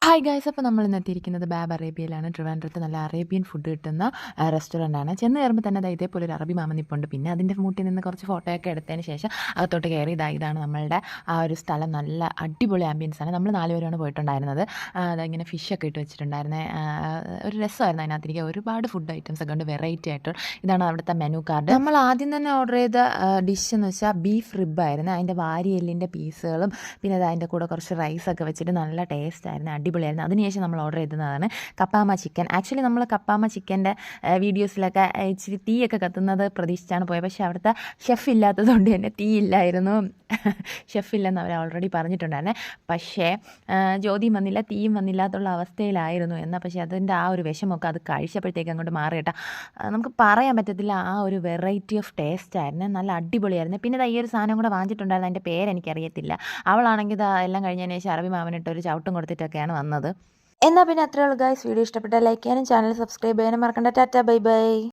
Hi guys, അപ്പോൾ നമ്മൾ ഇന്ന് എത്തിയിരിക്കുന്നത് ബാബ് അറേബ്യയിലാണ്. ട്രിവാൻഡ്രത്ത് നല്ല അറേബ്യൻ ഫുഡ് കിട്ടുന്ന റെസ്റ്റോറൻ്റാണ്. ചെന്ന് കയറുമ്പോൾ തന്നെ ഇതേപോലെ ഒരു അറബി മാമ നിപ്പുണ്ട്. പിന്നെ അതിൻ്റെ മൂട്ടിൽ നിന്ന് കുറച്ച് ഫോട്ടോയൊക്കെ എടുത്തതിന് ശേഷം അകത്തോട്ട് കയറി ഇതാണ് നമ്മളുടെ ആ ഒരു സ്ഥലം. നല്ല അടിപൊളി ആംബിയൻസാണ്. നമ്മൾ 4 പേരാണ് പോയിട്ടുണ്ടായിരുന്നത്. അതിങ്ങനെ ഫിഷൊക്കെ ഇട്ട് വെച്ചിട്ടുണ്ടായിരുന്നത്. ഒരു രസമായിരുന്നു അതിനകത്തിരിക്കുക. ഒരുപാട് ഫുഡ് ഐറ്റംസ് ഒക്കെ ഉണ്ട്, വെറൈറ്റി ആയിട്ട്. ഇതാണ് അവിടുത്തെ മെനു കാർഡ്. നമ്മൾ ആദ്യം തന്നെ ഓർഡർ ചെയ്ത ഡിഷ് എന്ന് വെച്ചാൽ ബീഫ് റിബായിരുന്നു. അതിൻ്റെ വാരിയെല്ലിൻ്റെ പീസുകളും പിന്നെ അതിൻ്റെ കൂടെ കുറച്ച് റൈസൊക്കെ വെച്ചിട്ട് നല്ല ടേസ്റ്റ് ആയിരുന്നു, അടിപൊളിയായിരുന്നു. അതിനുശേഷം നമ്മൾ ഓർഡർ ചെയ്തതാണ് കപ്പാമ ചിക്കൻ. ആക്ച്വലി നമ്മൾ കപ്പാമ ചിക്കൻ്റെ വീഡിയോസിലൊക്കെ ഇച്ചിരി തീയൊക്കെ കത്തുന്നത് പ്രതീക്ഷിച്ചാണ് പോയത്. പക്ഷേ അവിടുത്തെ ഷെഫ് ഇല്ലാത്തതുകൊണ്ട് തന്നെ തീ ഇല്ലായിരുന്നു. ഷെഫില്ലെന്ന് അവർ ഓൾറെഡി പറഞ്ഞിട്ടുണ്ടായിരുന്നേ. പക്ഷേ ജ്യോതിയും വന്നില്ല, തീയും വന്നില്ലാത്തുള്ള അവസ്ഥയിലായിരുന്നു എന്നാൽ പക്ഷേ അതിൻ്റെ ആ ഒരു വിഷമൊക്കെ അത് കഴിച്ചപ്പോഴത്തേക്ക് അങ്ങോട്ട് മാറി കേട്ടോ. നമുക്ക് പറയാൻ പറ്റത്തില്ല, ആ ഒരു വെറൈറ്റി ഓഫ് ടേസ്റ്റ് ആയിരുന്നു, നല്ല അടിപൊളിയായിരുന്നു. പിന്നെ ഈ ഒരു സാധനം കൂടെ വാങ്ങിച്ചിട്ടുണ്ടായിരുന്നു, അതിൻ്റെ പേരെനിക്കറിയത്തില്ല. അവളാണെങ്കിൽ ഇത് എല്ലാം കഴിഞ്ഞതിന് ശേഷം അറബി മാമനിട്ട് ഒരു ചവിട്ടും കൊടുത്തിട്ടൊക്കെയാണ് വന്നത്. എന്നാൽ പിന്നെ അത്രേ ഉള്ളൂ ഗൈസ്. വീഡിയോ ഇഷ്ടപ്പെട്ടാൽ ലൈക്ക് ചെയ്യാനും ചാനൽ സബ്സ്ക്രൈബ് ചെയ്യാനും മറക്കണ്ട. Tata, bye bye.